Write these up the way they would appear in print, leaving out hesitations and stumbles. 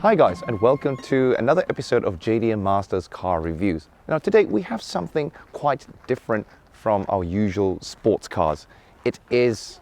Hi guys, and welcome to another episode of JDM Masters Car Reviews. Now today we have something quite different from our usual sports cars. It is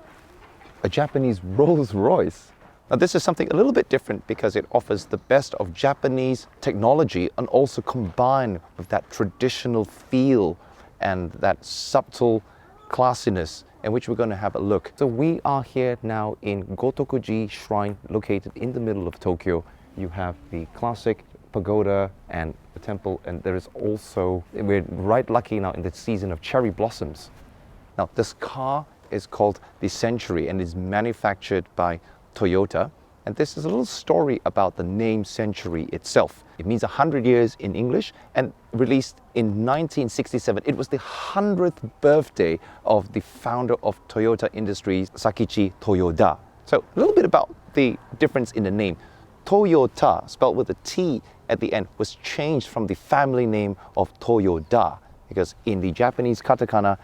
a Japanese Rolls-Royce. Now this is something a little bit different because it offers the best of Japanese technology and also combined with that traditional feel and that subtle classiness, in which we're going to have a look. So we are here now in Gotokuji Shrine, located in the middle of Tokyo. You have the classic pagoda and the temple, and there is also, we're right lucky now in the season of cherry blossoms. Now this car is called the Century and is manufactured by Toyota. And this is a little story about the name Century itself. It means 100 years in English, and released in 1967. It was the 100th birthday of the founder of Toyota Industries, Sakichi Toyoda. So a little bit about the difference in the name. Toyota, spelled with a T at the end, was changed from the family name of Toyoda, because in the Japanese katakana,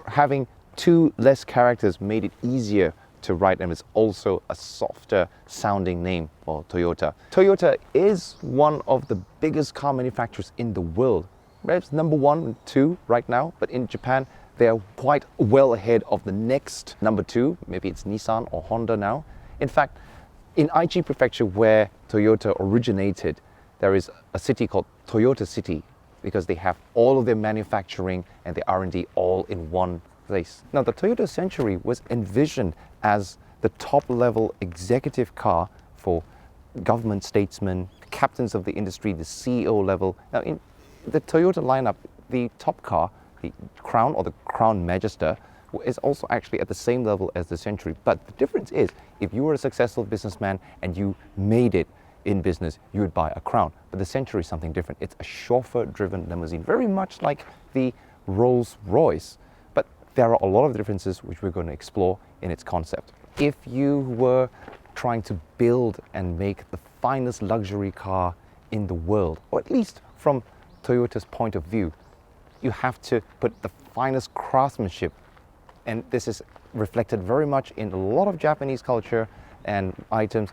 having two less characters made it easier to write, and it's also a softer sounding name for Toyota. Toyota is one of the biggest car manufacturers in the world. Perhaps number 1 and 2 right now, but in Japan they are quite well ahead of the next number 2. Maybe it's Nissan or Honda now. In fact, in Aichi Prefecture, where Toyota originated, there is a city called Toyota City, because they have all of their manufacturing and the R&D all in one place. Now, the Toyota Century was envisioned as the top-level executive car for government statesmen, captains of the industry, the CEO level. Now, in the Toyota lineup, the top car, the Crown or the Crown Magister, is also actually at the same level as the Century. But the difference is, if you were a successful businessman and you made it in business, you would buy a Crown. But the Century is something different. It's a chauffeur-driven limousine, very much like the Rolls-Royce. But there are a lot of differences which we're going to explore in its concept. If you were trying to build and make the finest luxury car in the world, or at least from Toyota's point of view, you have to put the finest craftsmanship. And this is reflected very much in a lot of Japanese culture and items,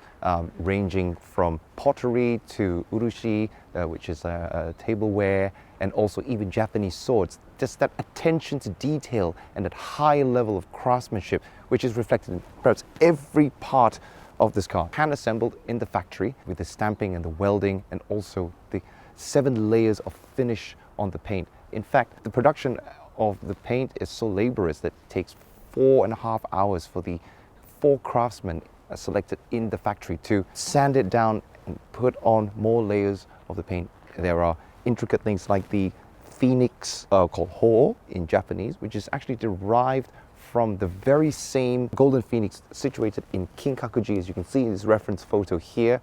ranging from pottery to urushi, which is a tableware, and also even Japanese swords. Just that attention to detail and that high level of craftsmanship, which is reflected in perhaps every part of this car. Hand assembled in the factory with the stamping and the welding, and also the 7 layers of finish on the paint. In fact, the production of the paint is so laborious that it takes 4.5 hours for the 4 craftsmen selected in the factory to sand it down and put on more layers of the paint. There are intricate things like the phoenix, called ho in Japanese, which is actually derived from the very same golden phoenix situated in Kinkakuji, as you can see in this reference photo here,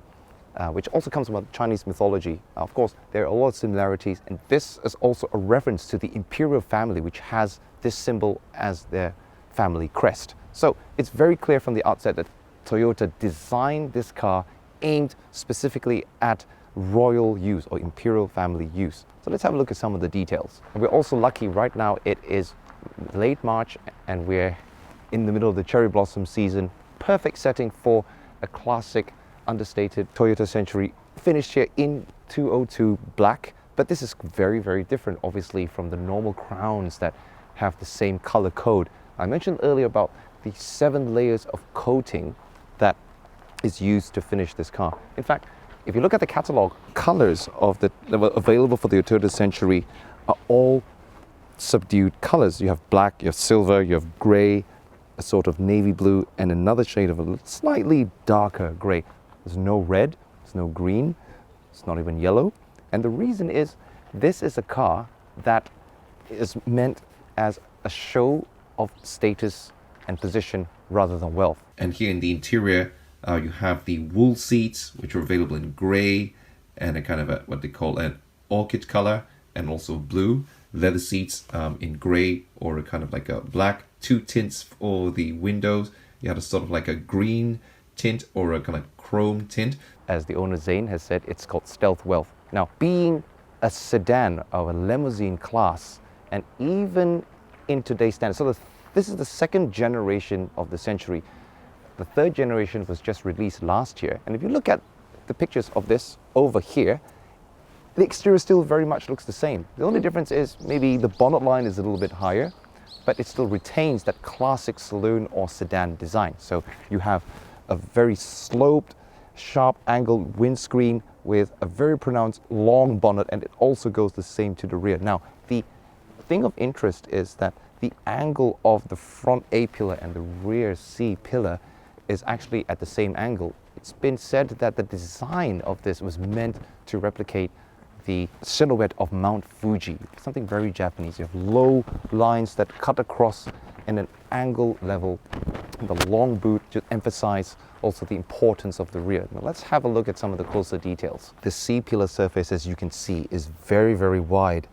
which also comes from Chinese mythology. Of course, there are a lot of similarities, and this is also a reference to the imperial family, which has this symbol as their family crest. So it's very clear from the outset that Toyota designed this car aimed specifically at royal use or imperial family use. So let's have a look at some of the details. And we're also lucky right now, it is late March and we're in the middle of the cherry blossom season. Perfect setting for a classic understated Toyota Century, finished here in 202 black. But this is very, very different obviously from the normal crowns that have the same color code. I mentioned earlier about the 7 layers of coating that is used to finish this car. In fact, if you look at the catalog, colors that were available for the Toyota Century are all subdued colors. You have black, you have silver, you have gray, a sort of navy blue, and another shade of a slightly darker gray. There's no red, there's no green, it's not even yellow. And the reason is, this is a car that is meant as a show of status and position rather than wealth. And here in the interior, you have the wool seats, which are available in gray and a kind of what they call an orchid color, and also blue. Leather seats in gray or a kind of like a black. 2 tints for the windows. You had a sort of like a green tint or a kind of chrome tint. As the owner Zane has said, it's called stealth wealth. Now, being a sedan of a limousine class, and even in today's standards, so this is the 2nd generation of the Century. The 3rd generation was just released last year. And if you look at the pictures of this over here, the exterior still very much looks the same. The only difference is maybe the bonnet line is a little bit higher, but it still retains that classic saloon or sedan design. So you have a very sloped, sharp angled windscreen with a very pronounced long bonnet, and it also goes the same to the rear. Now, the thing of interest is that the angle of the front A pillar and the rear C pillar is actually at the same angle. It's been said that the design of this was meant to replicate the silhouette of Mount Fuji, something very Japanese. You have low lines that cut across in an angle level. The long boot to emphasize also the importance of the rear. Now let's have a look at some of the closer details. The C-pillar surface, as you can see, is very, very wide.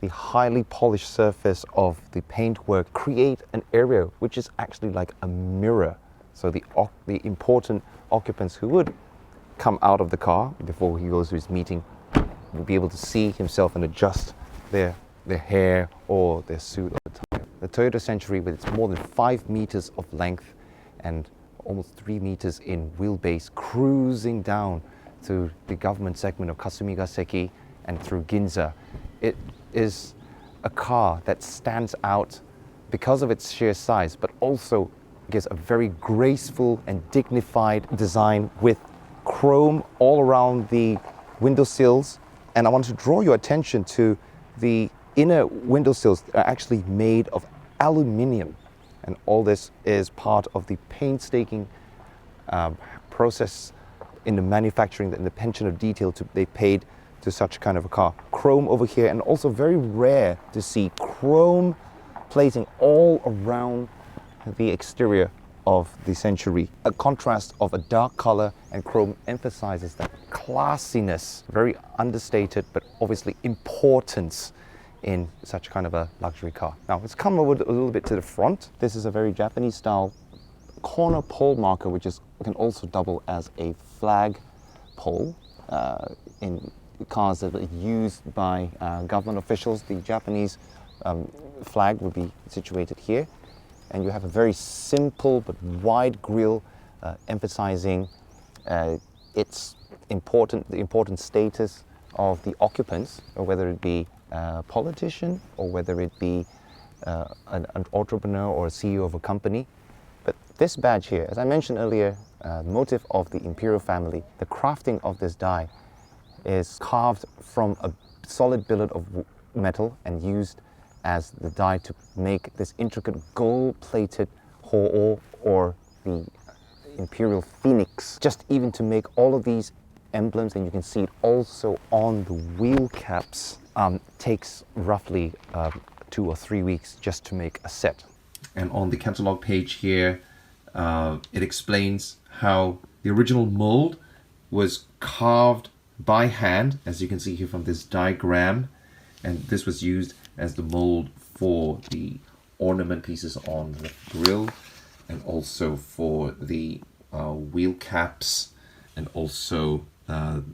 The highly polished surface of the paintwork create an area which is actually like a mirror. So the important occupants who would come out of the car before he goes to his meeting will be able to see himself and adjust their hair or their suit or the tie. The Toyota Century, with its more than 5 meters of length and almost 3 meters in wheelbase, cruising down through the government segment of Kasumigaseki and through Ginza. It is a car that stands out because of its sheer size, but also gives a very graceful and dignified design with chrome all around the window sills. And I want to draw your attention to the inner window sills that are actually made of aluminium. And all this is part of the painstaking process in the manufacturing and the attention of detail they paid to such kind of a car. Chrome over here, and also very rare to see chrome plating all around the exterior of the Century. A contrast of a dark color and chrome emphasizes that classiness, very understated, but obviously importance in such kind of a luxury car. Now let's come over a little bit to the front. This is a very Japanese style corner pole marker, which can also double as a flag pole in cars that are used by government officials. The Japanese flag would be situated here. And you have a very simple but wide grille emphasizing the important status of the occupants, or whether it be a politician or whether it be an entrepreneur or a CEO of a company. But this badge here, as I mentioned earlier, motif of the imperial family, the crafting of this die is carved from a solid billet of metal and used as the die to make this intricate gold-plated ho'o, or the imperial phoenix. Just even to make all of these emblems, and you can see it also on the wheel caps, takes roughly 2 or 3 weeks just to make a set. And on the catalog page here, it explains how the original mold was carved by hand, as you can see here from this diagram, and this was used as the mold for the ornament pieces on the grille, and also for the wheel caps, and also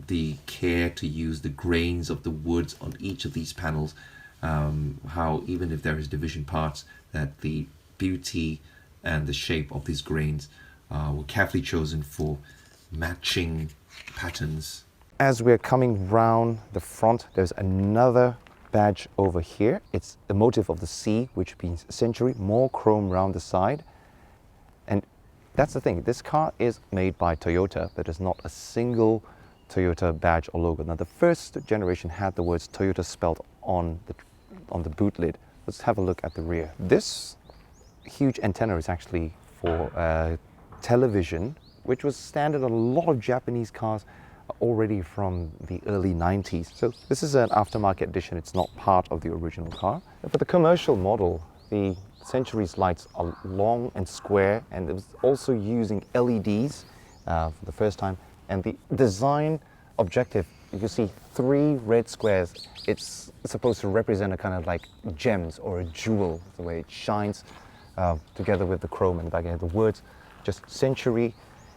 the care to use the grains of the woods on each of these panels, how even if there is division parts, that the beauty and the shape of these grains were carefully chosen for matching patterns. As we're coming round the front, there's another badge over here. It's the motif of the C, which means Century, more chrome round the side. And that's the thing, this car is made by Toyota, but there's not a single Toyota badge or logo. Now the first generation had the words Toyota spelled on the boot lid. Let's have a look at the rear. This huge antenna is actually for television, which was standard on a lot of Japanese cars already from the early 90s. So this is an aftermarket edition, it's not part of the original car. For the commercial model, the Century's lights are long and square, and it was also using LEDs for the first time. And the design objective, you can see 3 red squares. It's supposed to represent a kind of like gems or a jewel, the way it shines together with the chrome and back end. The words, just Century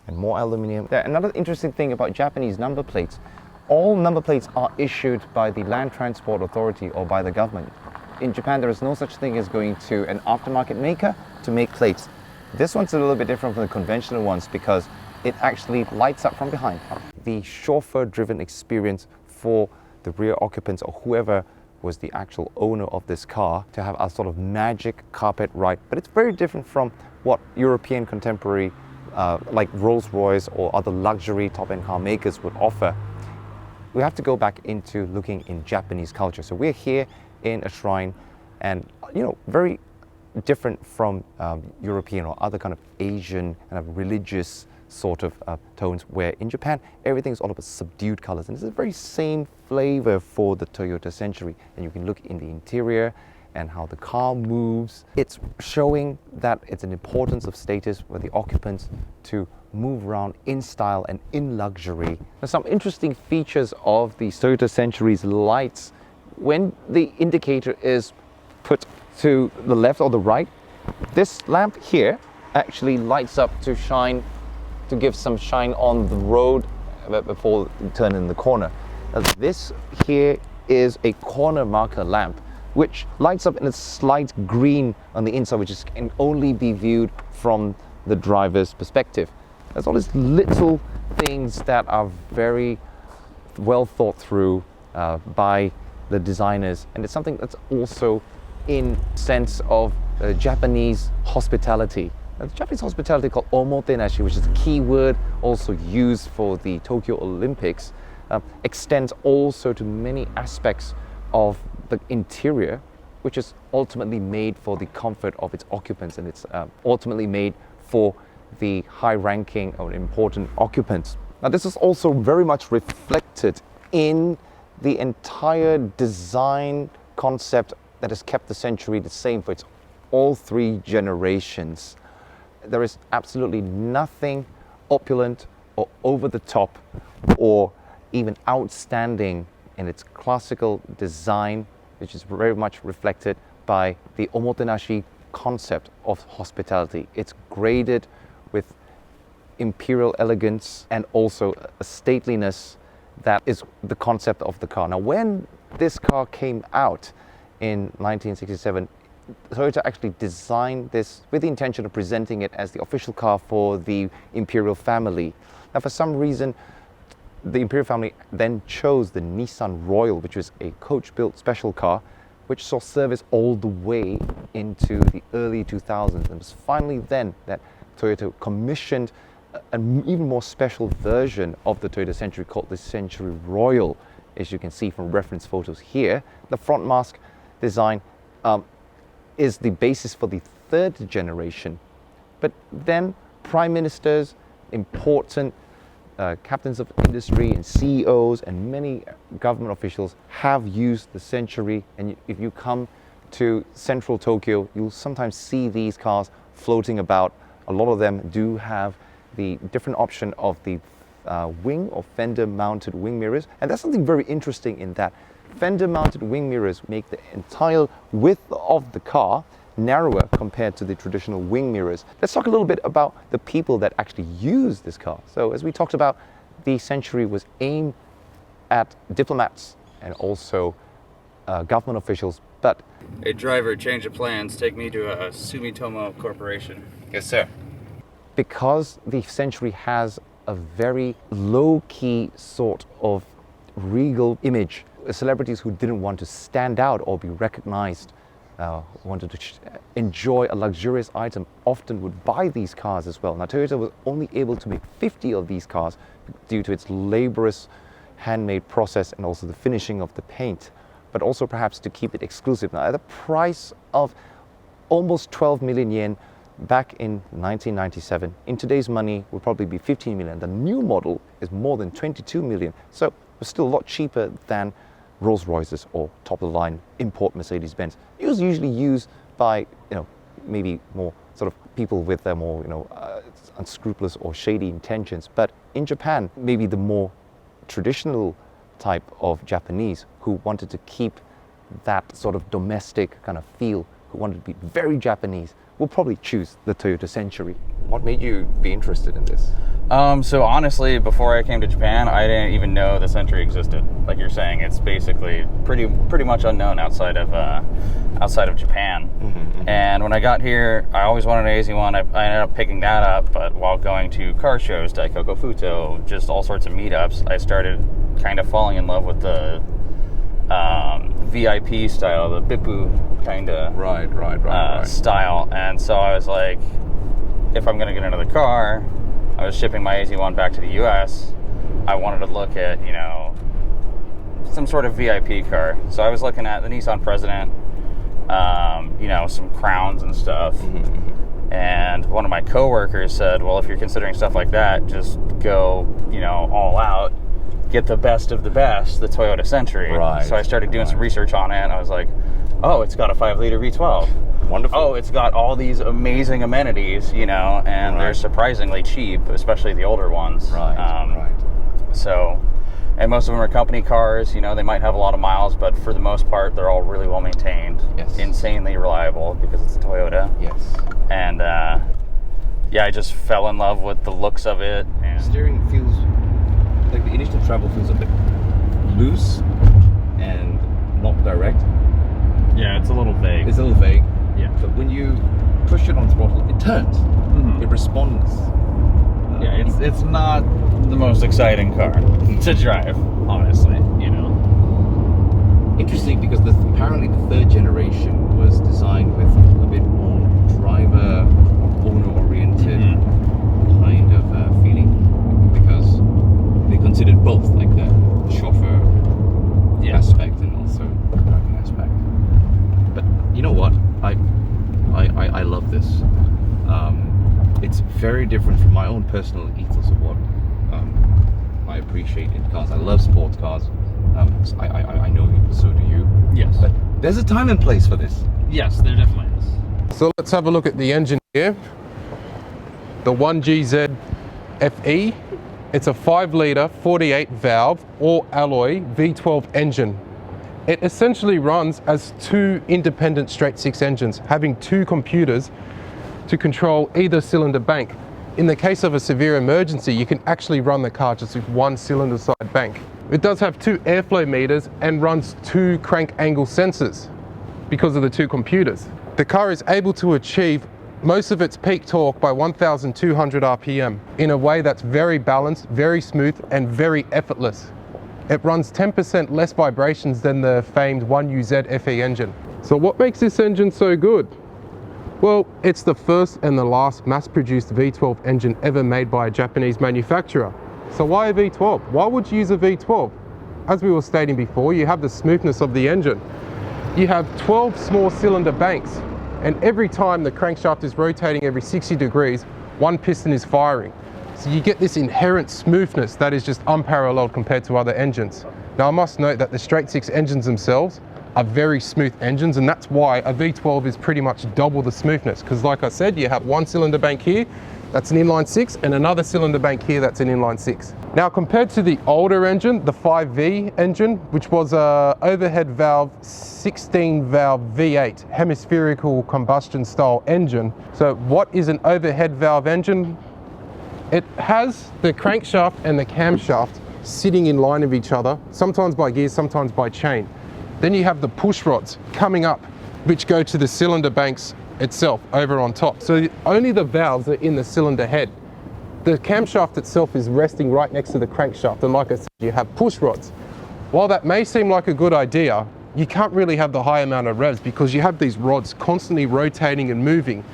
and more aluminium. Another interesting thing about Japanese number plates, all number plates are issued by the Land Transport Authority or by the government. In Japan, there is no such thing as going to an aftermarket maker to make plates. This one's a little bit different from the conventional ones because it actually lights up from behind. The chauffeur-driven experience for the rear occupants or whoever was the actual owner of this car to have a sort of magic carpet ride, but it's very different from what European contemporary like Rolls-Royce or other luxury top-end car makers would offer. We have to go back into looking in Japanese culture. So we're here in a shrine, and very different from European or other kind of Asian kind of religious sort of tones, where in Japan everything's all about subdued colors, and it's the very same flavor for the Toyota Century. And you can look in the interior and how the car moves. It's showing that it's an importance of status for the occupants to move around in style and in luxury. Now, some interesting features of the Toyota Century's lights: when the indicator is put to the left or the right, this lamp here actually lights up to shine, to give some shine on the road before you turn in the corner. Now, this here is a corner marker lamp, which lights up in a slight green on the inside, which can only be viewed from the driver's perspective. There's all these little things that are very well thought through by the designers, and it's something that's also in sense of Japanese hospitality. Now, the Japanese hospitality called omotenashi, which is a key word also used for the Tokyo Olympics, extends also to many aspects of the interior, which is ultimately made for the comfort of its occupants, and it's ultimately made for the high-ranking or important occupants. Now, this is also very much reflected in the entire design concept that has kept the Century the same for its all three generations. There is absolutely nothing opulent or over the top or even outstanding in its classical design, which is very much reflected by the omotenashi concept of hospitality. It's graded with imperial elegance and also a stateliness that is the concept of the car. Now, when this car came out in 1967, Toyota actually designed this with the intention of presenting it as the official car for the imperial family. Now, for some reason, the imperial family then chose the Nissan Royal, which was a coach-built special car, which saw service all the way into the early 2000s. And it was finally then that Toyota commissioned an even more special version of the Toyota Century called the Century Royal, as you can see from reference photos here. The front mask design is the basis for the third generation. But then prime ministers, important captains of industry and CEOs and many government officials have used the Century, and if you come to central Tokyo, you'll sometimes see these cars floating about. A lot of them do have the different option of the wing or fender mounted wing mirrors, and that's something very interesting in that fender mounted wing mirrors make the entire width of the car narrower compared to the traditional wing mirrors. Let's talk a little bit about the people that actually use this car. So as we talked about, the Century was aimed at diplomats and also government officials, but a driver, change of plans, take me to a Sumitomo Corporation. yes, sir. Because the Century has a very low-key sort of regal image, celebrities who didn't want to stand out or be recognized, wanted to enjoy a luxurious item, often would buy these cars as well. Now, Toyota was only able to make 50 of these cars due to its laborious handmade process and also the finishing of the paint, but also perhaps to keep it exclusive. Now, at the price of almost 12 million yen back in 1997, in today's money would probably be 15 million. The new model is more than 22 million, so it's still a lot cheaper than Rolls-Royces or top-of-the-line import Mercedes-Benz. It was usually used by, maybe more sort of people with their more, unscrupulous or shady intentions. But in Japan, maybe the more traditional type of Japanese who wanted to keep that sort of domestic kind of feel, who wanted to be very Japanese, will probably choose the Toyota Century. What made you be interested in this? So honestly, before I came to Japan, I didn't even know the Century existed. Like you're saying, it's basically pretty much unknown outside of Japan. And when I got here, I always wanted an AZ1. I ended up picking that up, but while going to car shows, Daikoku Futo, just all sorts of meetups, I started kind of falling in love with the VIP style, the Bippu kind of right. style. And so I was like, if I'm going to get another car, I was shipping my AZ1 back to the US. I wanted to look at, some sort of VIP car. So I was looking at the Nissan President, some Crowns and stuff. And one of my coworkers said, well, if you're considering stuff like that, just go, all out, get the best of the best, the Toyota Century. Right. So I started doing some research on it, and I was like, oh, it's got a 5-liter V12. Wonderful. Oh, it's got all these amazing amenities, and they're surprisingly cheap, especially the older ones. Right. So, and most of them are company cars, they might have a lot of miles, but for the most part, they're all really well maintained. Yes. Insanely reliable because it's a Toyota. Yes. And, I just fell in love with the looks of it. And Steering feels like the initial travel feels a bit loose and not direct. yeah, it's a little vague. It's a little vague. Yeah. But when you push it on throttle, it turns. It responds. Yeah, it's not the most exciting car to drive, honestly, Interesting because apparently the third generation was designed with a bit more driver, owner-oriented kind of feeling because they considered both, like the chauffeur aspect and also the driving aspect. But you know what? I love this. It's very different from my own personal ethos of what I appreciate in cars. I love sports cars. I know so do you. Yes. But there's a time and place for this. Yes, there definitely is. So let's have a look at the engine here. The 1GZ FE. It's a 5-litre 48 valve all alloy V12 engine. It essentially runs as two independent straight-six engines, having two computers to control either cylinder bank. In the case of a severe emergency, you can actually run the car just with one cylinder side bank. It does have two airflow meters and runs two crank angle sensors because of the two computers. The car is able to achieve most of its peak torque by 1,200 RPM in a way that's very balanced, very smooth, and very effortless. It runs 10% less vibrations than the famed 1UZ FE engine. So what makes this engine so good? Well, it's the first and the last mass-produced V12 engine ever made by a Japanese manufacturer. So why a V12? Why would you use a V12? As we were stating before, you have the smoothness of the engine. You have 12 small cylinder banks, and every time the crankshaft is rotating every 60 degrees, one piston is firing. So you get this inherent smoothness that is just unparalleled compared to other engines. Now I must note that the straight-six engines themselves are very smooth engines, and that's why a V12 is pretty much double the smoothness, because like I said, you have one cylinder bank here, that's an inline six, and another cylinder bank here, that's an inline six. Now compared to the older engine, the 5V engine, which was a overhead valve 16 valve V8 hemispherical combustion style engine. So what is an overhead valve engine? It has the crankshaft and the camshaft sitting in line of each other, sometimes by gears, sometimes by chain. Then you have the push rods coming up, which go to the cylinder banks itself over on top. So only the valves are in the cylinder head. The camshaft itself is resting right next to the crankshaft, and like I said, you have push rods. While that may seem like a good idea, you can't really have the high amount of revs because you have these rods constantly rotating and moving,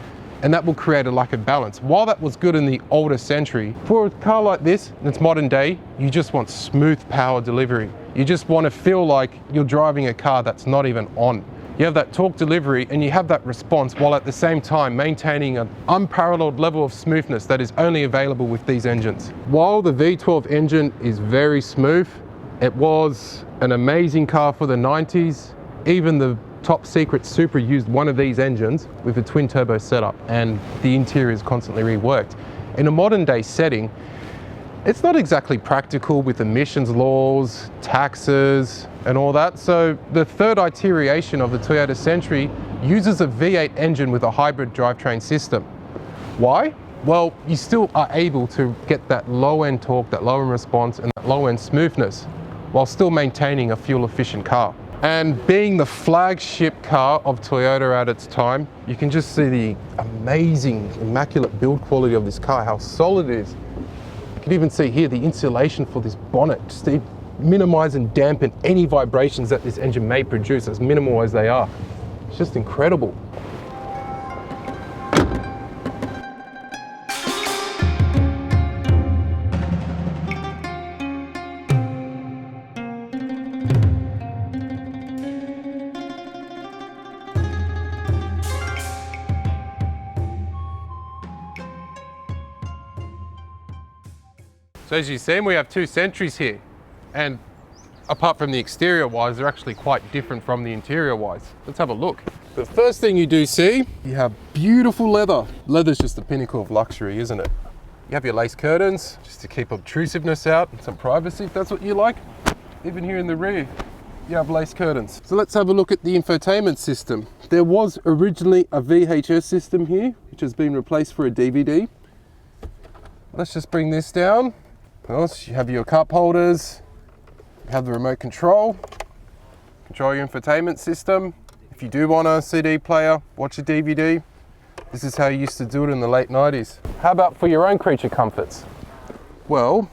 and that will create a lack of balance. While that was good in the older Century, for a car like this, it's modern day, you just want smooth power delivery. You just want to feel like you're driving a car that's not even on. You have that torque delivery and you have that response while at the same time maintaining an unparalleled level of smoothness that is only available with these engines. While the V12 engine is very smooth, it was an amazing car for the 90s. Even the top secret Supra used one of these engines with a twin turbo setup, and the interior is constantly reworked. In a modern day setting, it's not exactly practical with emissions laws, taxes, and all that. So the third iteration of the Toyota Century uses a V8 engine with a hybrid drivetrain system. Why? well, you still are able to get that low-end torque, that low-end response, and that low-end smoothness while still maintaining a fuel-efficient car. And being the flagship car of Toyota at its time, you can just see the amazing, immaculate build quality of this car, how solid it is. You can even see here the insulation for this bonnet, just to minimize and dampen any vibrations that this engine may produce, as minimal as they are. It's just incredible. So as you've seen, we have two Sentries here, and apart from the exterior wise, they're actually quite different from the interior wise. Let's have a look. The first thing you do see, you have beautiful leather. Leather's just the pinnacle of luxury, isn't it? You have your lace curtains, just to keep obtrusiveness out and some privacy if that's what you like. Even here in the rear, you have lace curtains. So let's have a look at the infotainment system. There was originally a VHS system here, which has been replaced for a DVD. Let's just bring this down. You have your cup holders, you have the remote control your infotainment system. If you do want a CD player, watch a DVD, this is how you used to do it in the late 90s. How about for your own creature comforts? Well,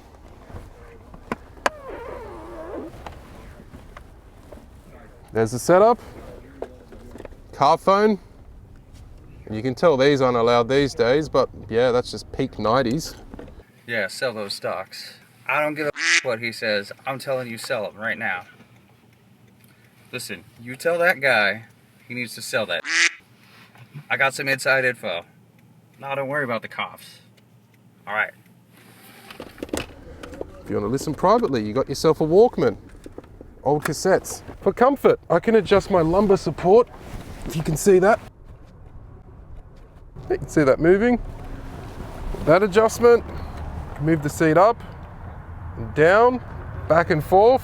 there's the setup, car phone. You can tell these aren't allowed these days, but yeah, that's just peak 90s. Yeah, sell those stocks. I don't give a what he says. I'm telling you, sell them right now. Listen, you tell that guy he needs to sell that. I got some inside info. No, don't worry about the cops. All right. If you want to listen privately, you got yourself a Walkman. Old cassettes. For comfort, I can adjust my lumbar support, if you can see that. You can see that moving. That adjustment. Move the seat up and down, back and forth.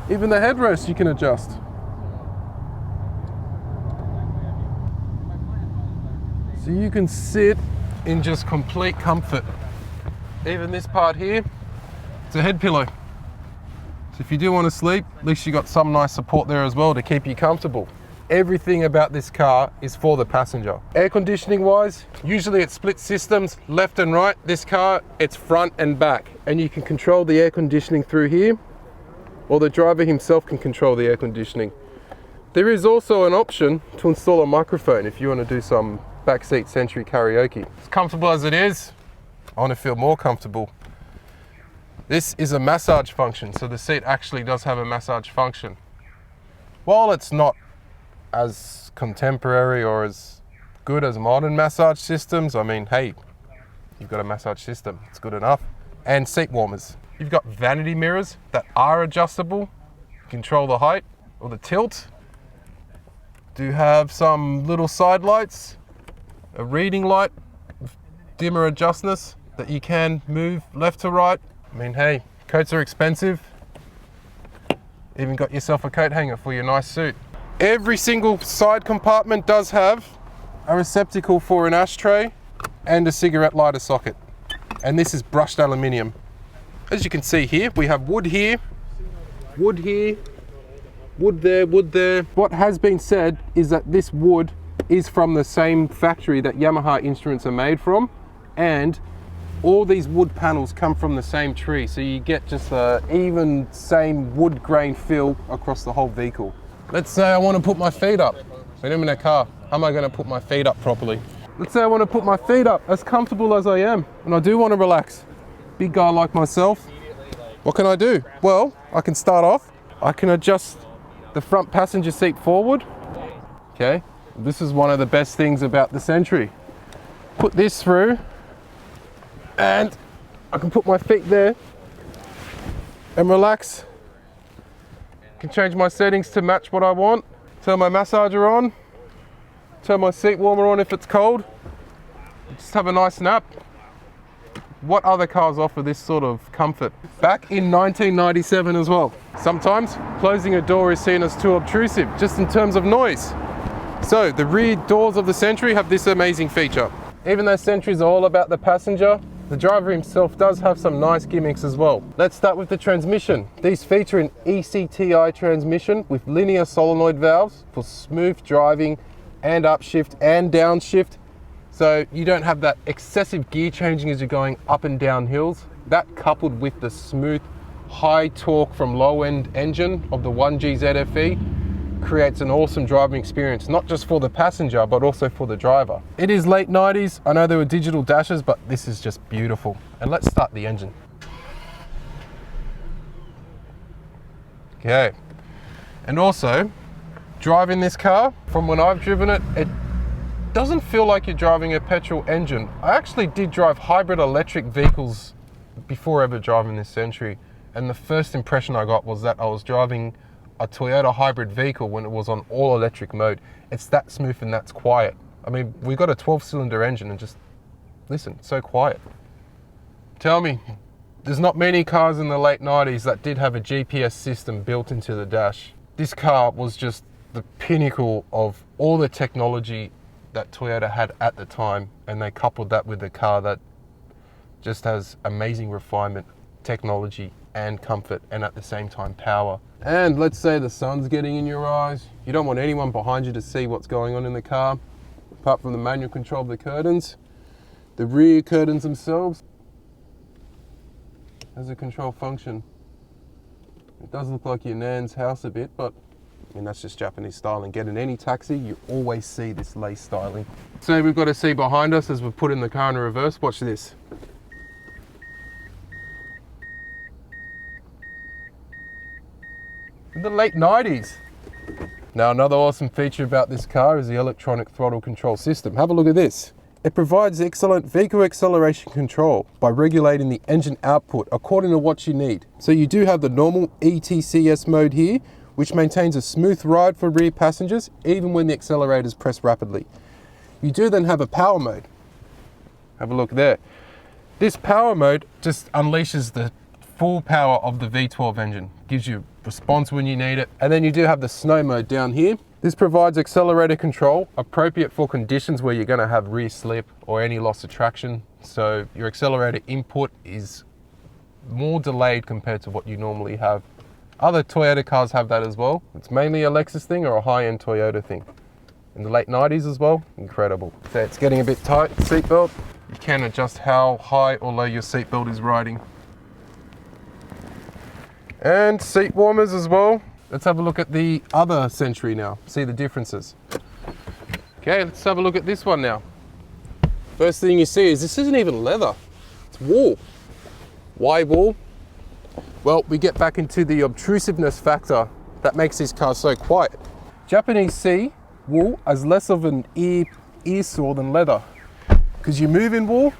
Even the headrest you can adjust. So you can sit in just complete comfort. Even this part here, it's a head pillow. So if you do want to sleep, at least you got some nice support there as well to keep you comfortable. Everything about this car is for the passenger. Air conditioning wise, usually it's split systems, left and right. This car, it's front and back. And you can control the air conditioning through here, or the driver himself can control the air conditioning. There is also an option to install a microphone if you want to do some backseat Sentry karaoke. As comfortable as it is, I want to feel more comfortable. This is a massage function, so the seat actually does have a massage function. While it's not as contemporary or as good as modern massage systems, I mean, hey, you've got a massage system, it's good enough. And seat warmers. You've got vanity mirrors that are adjustable, control the height or the tilt. Do have some little side lights, a reading light, dimmer adjustness that you can move left to right. I mean, hey, coats are expensive. Even got yourself a coat hanger for your nice suit. Every single side compartment does have a receptacle for an ashtray and a cigarette lighter socket. And this is brushed aluminium. As you can see here, we have wood here, wood here, wood there, wood there. What has been said is that this wood is from the same factory that Yamaha instruments are made from, and all these wood panels come from the same tree, so you get just an even same wood grain feel across the whole vehicle. Let's say I want to put my feet up. When I'm in a car, how am I going to put my feet up properly? Let's say I want to put my feet up as comfortable as I am, and I do want to relax. Big guy like myself, what can I do? Well, I can start off, I can adjust the front passenger seat forward. Okay, this is one of the best things about the Sentry. Put this through, and I can put my feet there and relax. Can change my settings to match what I want. Turn my massager on, turn my seat warmer on if it's cold. Just have a nice nap. What other cars offer this sort of comfort? Back in 1997 as well. Sometimes closing a door is seen as too obtrusive, just in terms of noise. So the rear doors of the Sentry have this amazing feature. Even though Century's all about the passenger, the driver himself does have some nice gimmicks as well. Let's start with the transmission. These feature an ECTI transmission with linear solenoid valves for smooth driving and upshift and downshift. So you don't have that excessive gear changing as you're going up and down hills. That coupled with the smooth, high torque from low-end engine of the 1GZ FE creates an awesome driving experience, not just for the passenger, but also for the driver. It is late 90s. I know there were digital dashes, but this is just beautiful. And let's start the engine. Okay. And also, driving this car, from when I've driven it, it doesn't feel like you're driving a petrol engine. I actually did drive hybrid electric vehicles before ever driving this Century. And the first impression I got was that I was driving a Toyota hybrid vehicle when it was on all electric mode. It's that smooth and that's quiet. I mean, we got a 12-cylinder engine and just listen, so quiet. Tell me, there's not many cars in the late 90s that did have a GPS system built into the dash. This car was just the pinnacle of all the technology that Toyota had at the time, and they coupled that with a car that just has amazing refinement, technology and comfort, and at the same time power. And let's say the sun's getting in your eyes. You don't want anyone behind you to see what's going on in the car, apart from the manual control of the curtains. The rear curtains themselves has a control function. It does look like your nan's house a bit, but I mean, that's just Japanese styling. Get in any taxi, you always see this lace styling. So we've got a seat behind us as we put in the car in reverse. Watch this. In the late 90s. Now, another awesome feature about this car is the electronic throttle control system. Have a look at this. It provides excellent vehicle acceleration control by regulating the engine output according to what you need. So you do have the normal ETCS mode here, which maintains a smooth ride for rear passengers, even when the accelerator is pressed rapidly. You do then have a power mode. Have a look there. This power mode just unleashes the full power of the V12 engine. Gives you response when you need it. And then you do have the snow mode down here. This provides accelerator control appropriate for conditions where you're going to have rear slip or any loss of traction. So your accelerator input is more delayed compared to what you normally have. Other Toyota cars have that as well. It's mainly a Lexus thing or a high-end Toyota thing. In the late 90s as well, incredible. So it's getting a bit tight, seatbelt. You can adjust how high or low your seatbelt is riding. And seat warmers as well. Let's have a look at the other Century now, see the differences. Okay, let's have a look at this one now. First thing you see is this isn't even leather, it's wool. Why wool? Well, we get back into the obtrusiveness factor that makes this car so quiet. Japanese see wool as less of an ear sore than leather. Because you move in wool,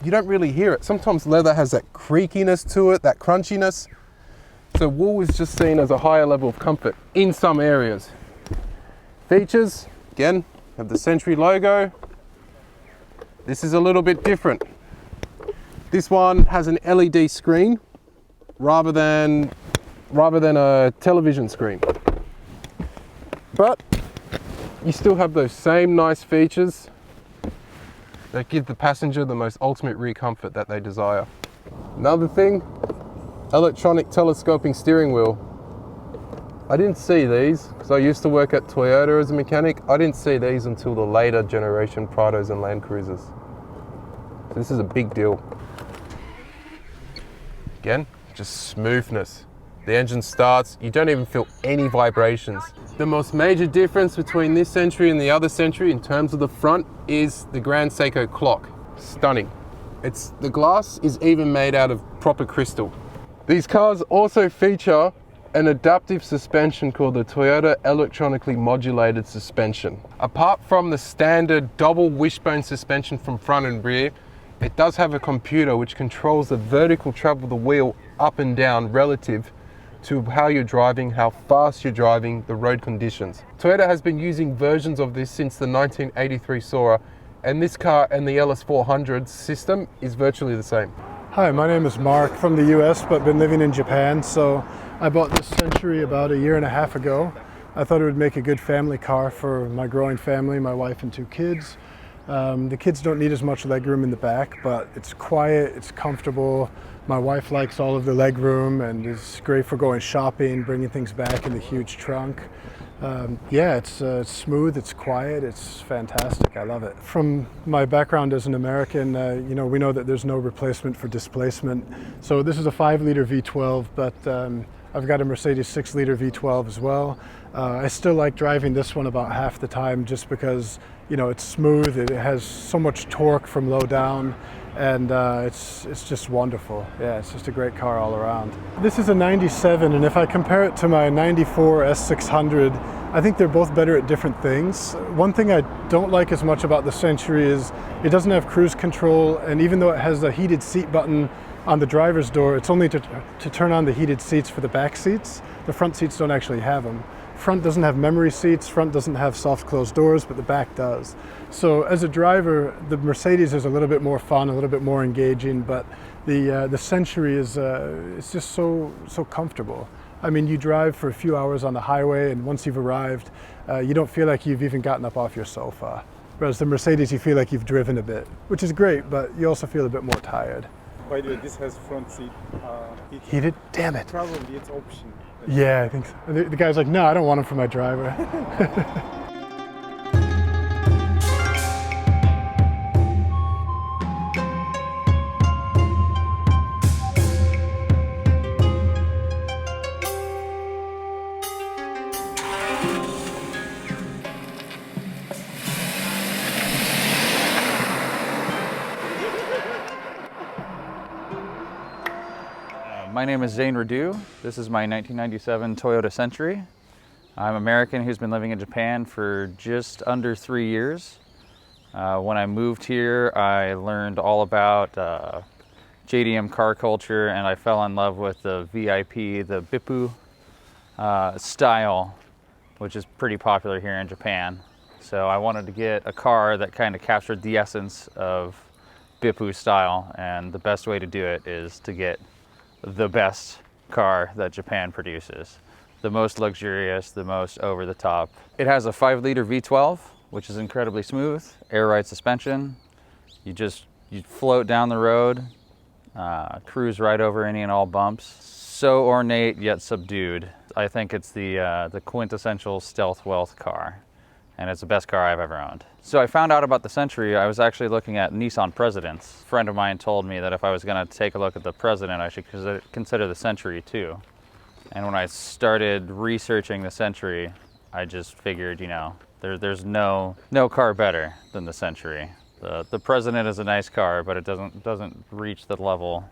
you don't really hear it. Sometimes leather has that creakiness to it, that crunchiness. So wool is just seen as a higher level of comfort in some areas. Features, again, have the Century logo. This is a little bit different. This one has an LED screen rather than a television screen. But you still have those same nice features that give the passenger the most ultimate rear comfort that they desire. Another thing, electronic telescoping steering wheel. I didn't see these because I used to work at Toyota as a mechanic. I didn't see these until the later generation Prados and Land Cruisers. So this is a big deal. Again, just smoothness. The engine starts, you don't even feel any vibrations. The most major difference between this Century and the other Century in terms of the front is the Grand Seiko clock. Stunning. The glass is even made out of proper crystal. These cars also feature an adaptive suspension called the Toyota electronically modulated suspension. Apart from the standard double wishbone suspension from front and rear, it does have a computer which controls the vertical travel of the wheel up and down relative to how you're driving, how fast you're driving, the road conditions. Toyota has been using versions of this since the 1983 Sora, and this car and the LS400 system is virtually the same. Hi, my name is Mark from the US, but been living in Japan. So I bought this Century about 1.5 years ago. I thought it would make a good family car for my growing family, my wife and 2 kids. The kids don't need as much legroom in the back, but it's quiet, it's comfortable. My wife likes all of the legroom, and it's great for going shopping, bringing things back in the huge trunk. Yeah, it's smooth, it's quiet, it's fantastic. I love it. From my background as an American, you know, we know that there's no replacement for displacement. So this is a 5-liter V12, but I've got a Mercedes 6-liter V12 as well. I still like driving this one about half the time just because, you know, it's smooth, it has so much torque from low down, and it's just wonderful. Yeah, it's just a great car all around. This is a 97, and if I compare it to my 94 S600, I think they're both better at different things. One thing I don't like as much about the Century is it doesn't have cruise control, and even though it has a heated seat button on the driver's door, it's only to turn on the heated seats for the back seats. The front seats don't actually have them. Front doesn't have memory seats, front doesn't have soft closed doors, but the back does. So as a driver, the Mercedes is a little bit more fun, a little bit more engaging, but the Century is it's just so comfortable. I mean, you drive for a few hours on the highway, and once you've arrived, you don't feel like you've even gotten up off your sofa. Whereas the Mercedes, you feel like you've driven a bit, which is great, but you also feel a bit more tired. By the way, this has front seat Heated? Damn it. Probably it's option. Yeah, I think so. The guy's like, no, I don't want him for my driver. My name is Zane Radu. This is my 1997 Toyota Century. I'm American who's been living in Japan for just under 3 years. When I moved here, I learned all about JDM car culture, and I fell in love with the VIP, the Bippu style, which is pretty popular here in Japan. So I wanted to get a car that kind of captured the essence of Bippu style, and the best way to do it is to get the best car that Japan produces. The most luxurious, the most over the top. It has a 5-liter V12, which is incredibly smooth, air ride suspension. You float down the road, cruise right over any and all bumps. So ornate yet subdued. I think it's the quintessential stealth wealth car, and it's the best car I've ever owned. So I found out about the Century. I was actually looking at Nissan Presidents. A friend of mine told me that if I was gonna take a look at the President, I should consider the Century too. And when I started researching the Century, I just figured, you know, there's no car better than the Century. The President is a nice car, but it doesn't reach the level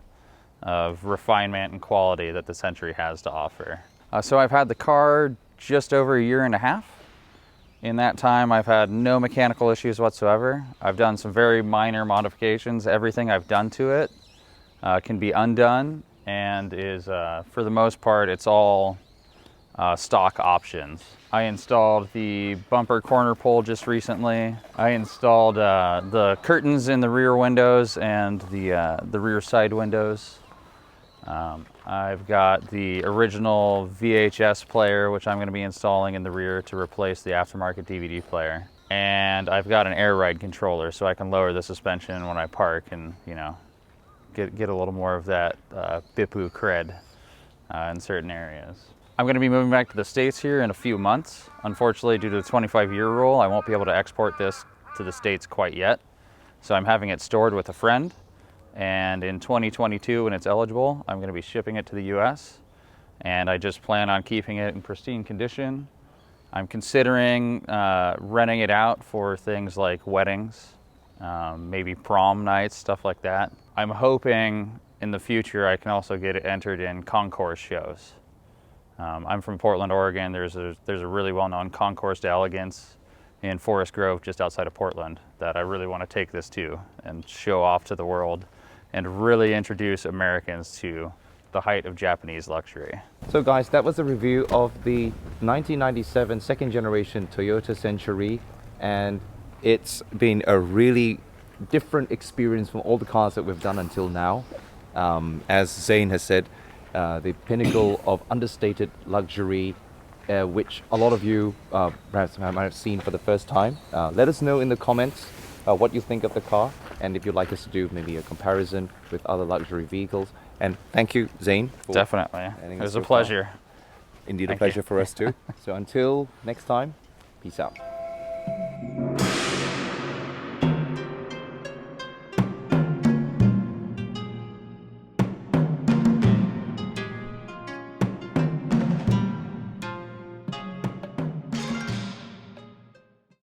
of refinement and quality that the Century has to offer. So I've had the car just over a year and a half. In that time, I've had no mechanical issues whatsoever. I've done some very minor modifications. Everything I've done to it can be undone, and is, for the most part, it's all stock options. I installed the bumper corner pole just recently. I installed the curtains in the rear windows and the rear side windows. I've got the original VHS player, which I'm going to be installing in the rear to replace the aftermarket DVD player. And I've got an air ride controller, so I can lower the suspension when I park and, you know, get a little more of that Bippu cred in certain areas. I'm going to be moving back to the States here in a few months. Unfortunately, due to the 25-year rule, I won't be able to export this to the States quite yet. So I'm having it stored with a friend. And in 2022, when it's eligible, I'm going to be shipping it to the US. And I just plan on keeping it in pristine condition. I'm considering renting it out for things like weddings, maybe prom nights, stuff like that. I'm hoping in the future I can also get it entered in concourse shows. I'm from Portland, Oregon. There's a really well-known Concours d'Elegance in Forest Grove, just outside of Portland, that I really want to take this to and show off to the world and really introduce Americans to the height of Japanese luxury. So guys, that was a review of the 1997 second generation Toyota Century, and it's been a really different experience from all the cars that we've done until now. As Zane has said, the pinnacle of understated luxury, which a lot of you perhaps might have seen for the first time. Let us know in the comments what you think of the car, and if you'd like us to do maybe a comparison with other luxury vehicles. And thank you, Zane. For Definitely. adding It us was to a your car. pleasure. Indeed, a Thank pleasure you. for us too. So until next time, peace out.